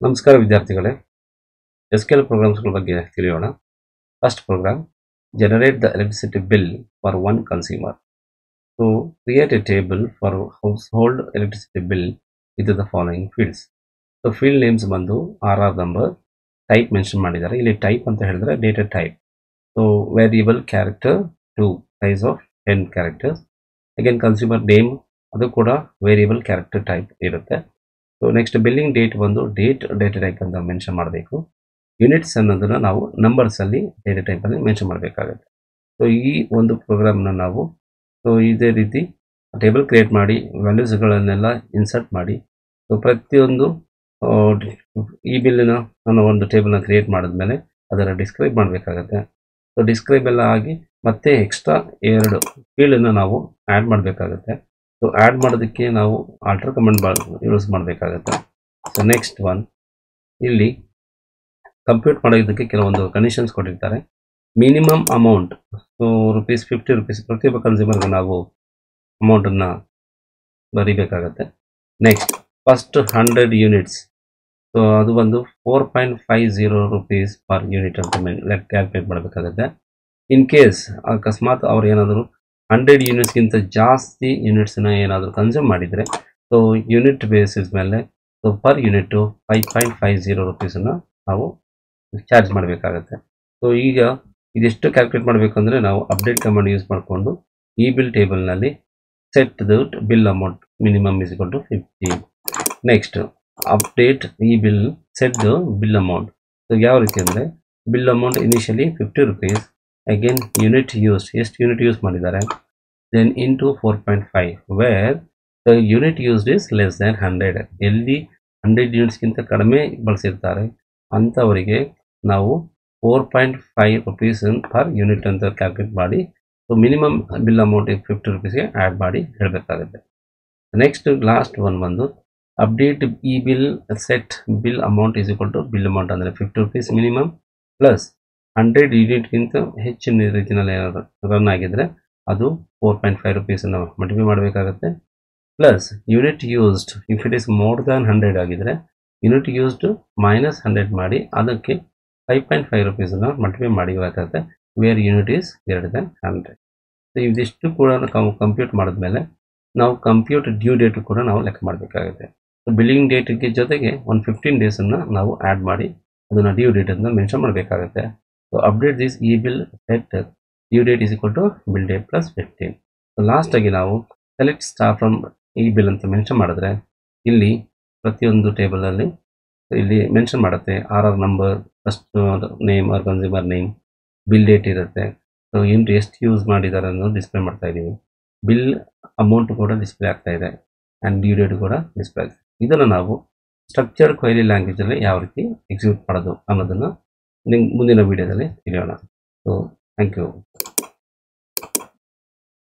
ನಮಸ್ಕಾರ ವಿದ್ಯಾರ್ಥಿಗಳೇ, SQL ಪ್ರೋಗ್ರಾಮ್ಸ್ಗಳ ಬಗ್ಗೆ ತಿಳಿಯೋಣ. First program, generate the electricity bill for one consumer. So create a table for household electricity bill with the following fields. So field names ಬಂದು RR number, type mention ಮಾಡಿದ್ದಾರೆ. ಇಲ್ಲಿ type ಅಂತ ಹೇಳಿದ್ರೆ data type. So variable character to size of 10 characters. Again consumer name ಅದು ಕೂಡ variable character type ಇರುತ್ತೆ. So next billing date ಬಂದು data type ಅಂತ ಮೆನ್ಷನ್ ಮಾಡಬೇಕು. ಯೂನಿಟ್ಸ್ ಅನ್ನೋದನ್ನ ನಾವು ನಂಬರ್ಸ್ ಅಲ್ಲಿ ಡೇಟಾ ಟೈಪ್ ಅಲ್ಲಿ ಮೆನ್ಷನ್ ಮಾಡಬೇಕಾಗುತ್ತೆ. ಸೊ ಈ ಒಂದು ಪ್ರೋಗ್ರಾಮ್ನ ನಾವು ಇದೇ ರೀತಿ ಟೇಬಲ್ ಕ್ರಿಯೇಟ್ ಮಾಡಿ ವ್ಯಾಲ್ಯೂಸ್ಗಳನ್ನೆಲ್ಲ ಇನ್ಸರ್ಟ್ ಮಾಡಿ ಪ್ರತಿಯೊಂದು ಈ ಬಿಲ್ಲಿನ ಅನ್ನೋ ಒಂದು ಟೇಬಲ್ನ ಕ್ರಿಯೇಟ್ ಮಾಡಿದ್ಮೇಲೆ ಅದನ್ನು ಡಿಸ್ಕ್ರೈಬ್ ಮಾಡಬೇಕಾಗತ್ತೆ. ಸೊ ಡಿಸ್ಕ್ರೈಬ್ ಎಲ್ಲ ಆಗಿ ಮತ್ತೆ ಎಕ್ಸ್ಟ್ರಾ 2 ಫೀಲ್ಡನ್ನು ನಾವು ಆ್ಯಡ್ ಮಾಡಬೇಕಾಗತ್ತೆ. ಸೊ ಆ್ಯಡ್ ಮಾಡೋದಕ್ಕೆ ನಾವು ಆಲ್ಟರ್ ಕಮಾಂಡ್ ಯೂಸ್ ಮಾಡಬೇಕಾಗತ್ತೆ. ಸೊ ನೆಕ್ಸ್ಟ್ ಒನ್, ಇಲ್ಲಿ ಕಂಪ್ಯೂಟ್ ಮಾಡೋದಕ್ಕೆ ಕೆಲವೊಂದು ಕಂಡೀಷನ್ಸ್ ಕೊಟ್ಟಿರ್ತಾರೆ. ಮಿನಿಮಮ್ ಅಮೌಂಟ್ ₹50 ಪ್ರತಿಯೊಬ್ಬ ಕನ್ಸ್ಯೂಮರ್ಗೆ ನಾವು ಅಮೌಂಟನ್ನು ಬರೀಬೇಕಾಗತ್ತೆ. ನೆಕ್ಸ್ಟ್ ಫಸ್ಟ್ 100 ಯೂನಿಟ್ಸ್, ಸೊ ಅದು ಬಂದು ₹4.50 ಪರ್ ಯೂನಿಟ್ ಅಂತ ಕ್ಯಾಲ್ಕುಲೇಟ್ ಮಾಡಬೇಕಾಗತ್ತೆ. ಇನ್ ಕೇಸ್ ಅಕಸ್ಮಾತ್ ಅವ್ರು ಏನಾದರೂ 100 ಯೂನಿಟ್ಸ್ಗಿಂತ ಜಾಸ್ತಿ ಯೂನಿಟ್ಸ್ನ ಏನಾದರೂ ಕನ್ಸ್ಯೂಮ್ ಮಾಡಿದರೆ ಸೊ ಯೂನಿಟ್ ಬೇಸಿಸ್ ಮೇಲೆ ಸೊ ಪರ್ ಯೂನಿಟು ₹5.50 ನಾವು ಚಾರ್ಜ್ ಮಾಡಬೇಕಾಗತ್ತೆ. ಸೊ ಈಗ ಇದೆಷ್ಟು ಕ್ಯಾಲ್ಕುಲೇಟ್ ಮಾಡಬೇಕು ಅಂದರೆ ನಾವು ಅಪ್ಡೇಟ್ ಕಮಾಂಡ್ ಯೂಸ್ ಮಾಡಿಕೊಂಡು ಈ ಬಿಲ್ ಟೇಬಲ್ನಲ್ಲಿ set the bill amount minimum is equal to 50. Next update ಈ bill set the bill amount. So ಯಾವ ರೀತಿ ಅಂದರೆ bill amount initially ₹50, again unit used ಎಷ್ಟು ಯೂನಿಟ್ ಯೂಸ್ ಮಾಡಿದ್ದಾರೆ, then into 4.5 where the unit used is less than 100. ಎಲ್ಲಿ 100 ಯೂನಿಟ್ಸ್ಗಿಂತ ಕಡಿಮೆ ಬಳಸಿರ್ತಾರೆ ಅಂಥವರಿಗೆ ನಾವು ₹4.5 ಪರ್ ಯೂನಿಟ್ ಅಂತ ಕ್ಯಾಲ್ಕುಲೇಟ್ ಮಾಡಿ ಸೊ ಮಿನಿಮಮ್ ಬಿಲ್ ಅಮೌಂಟ್ ₹50ಗೆ ಆ್ಯಡ್ ಮಾಡಿ ಹೇಳಬೇಕಾಗುತ್ತೆ. ನೆಕ್ಸ್ಟ್ ಲಾಸ್ಟ್ ಒನ್ ಬಂದು ಅಪ್ಡೇಟ್ ಈ bill set bill amount is equal to bill amount ಅಂದರೆ ₹50 ಮಿನಿಮಮ್ ಪ್ಲಸ್ 100 ಯೂನಿಟ್ಗಿಂತ ಹೆಚ್ಚಿನ ರೀತಿಯಲ್ಲಿ ಏನಾದರೂ ರನ್ ಆಗಿದ್ರೆ ಅದು ₹4.5 ಮಲ್ಟಿಪ್ಲೈ ಮಾಡಬೇಕಾಗತ್ತೆ. Plus unit used if it is more than 100 ಆಗಿದ್ರೆ ಯೂನಿಟ್ ಯೂಸ್ಡ್ -100 ಮಾಡಿ ಅದಕ್ಕೆ ₹5.5 ಮಲ್ಟಿಪ್ಲೈ ಮಾಡಬೇಕಾಗತ್ತೆ where unit is greater than 100. So ಇದಿಷ್ಟು ಕೂಡ ನಾವು ಕಂಪ್ಯೂಟ್ ಮಾಡಿದ್ಮೇಲೆ ನಾವು ಕಂಪ್ಯೂಟ್ ಡ್ಯೂ ಡೇಟ್ ಕೂಡ ನಾವು ಲೆಕ್ಕ ಮಾಡಬೇಕಾಗುತ್ತೆ. ಸೊ ಬಿಲ್ಲಿಂಗ್ ಡೇಟ್ಗೆ ಜೊತೆಗೆ ಒಂದು 15 ಡೇಸನ್ನು ನಾವು ಆ್ಯಡ್ ಮಾಡಿ ಅದನ್ನು ಡ್ಯೂ ಡೇಟ್ ಅಂತ ಮೆನ್ಷನ್ ಮಾಡಬೇಕಾಗುತ್ತೆ. ಸೊ ಅಪ್ಡೇಟ್ ದಿಸ್ ಈ bill set due date is equal to bill date plus 15. So ಲಾಸ್ಟಾಗಿ ನಾವು ಸೆಲೆಕ್ಟ್ ಸ್ಟಾರ್ ಫ್ರಮ್ ಈ ಬಿಲ್ ಅಂತ ಮೆನ್ಷನ್ ಮಾಡಿದ್ರೆ ಇಲ್ಲಿ ಪ್ರತಿಯೊಂದು ಟೇಬಲಲ್ಲಿ ಇಲ್ಲಿ ಮೆನ್ಷನ್ ಮಾಡುತ್ತೆ RR number, first name or consumer name, bill date ಇರುತ್ತೆ. ಸೊ ಯೂನಿಟ್ ಎಷ್ಟು ಯೂಸ್ ಮಾಡಿದ್ದಾರೆ ಅನ್ನೋದು ಡಿಸ್ಪ್ಲೇ ಮಾಡ್ತಾ ಇದ್ದೀವಿ. ಬಿಲ್ ಅಮೌಂಟ್ ಕೂಡ ಡಿಸ್ಪ್ಲೇ ಆಗ್ತಾ ಇದೆ ಆ್ಯಂಡ್ ಡ್ಯೂ ಡೇಟ್ ಕೂಡ ಡಿಸ್ಪ್ಲೇ ಆಗಿದೆ. ಇದನ್ನು ನಾವು ಸ್ಟ್ರಕ್ಚರ್ಡ್ ಕ್ವೆರಿ ಲ್ಯಾಂಗ್ವೇಜಲ್ಲಿ ಯಾವ ರೀತಿ ಎಕ್ಸಿಕ್ಯೂಟ್ ಮಾಡೋದು ಅನ್ನೋದನ್ನು ಮುಂದಿನ ವೀಡಿಯೋದಲ್ಲಿ ತಿಳಿಯೋಣ. So thank you.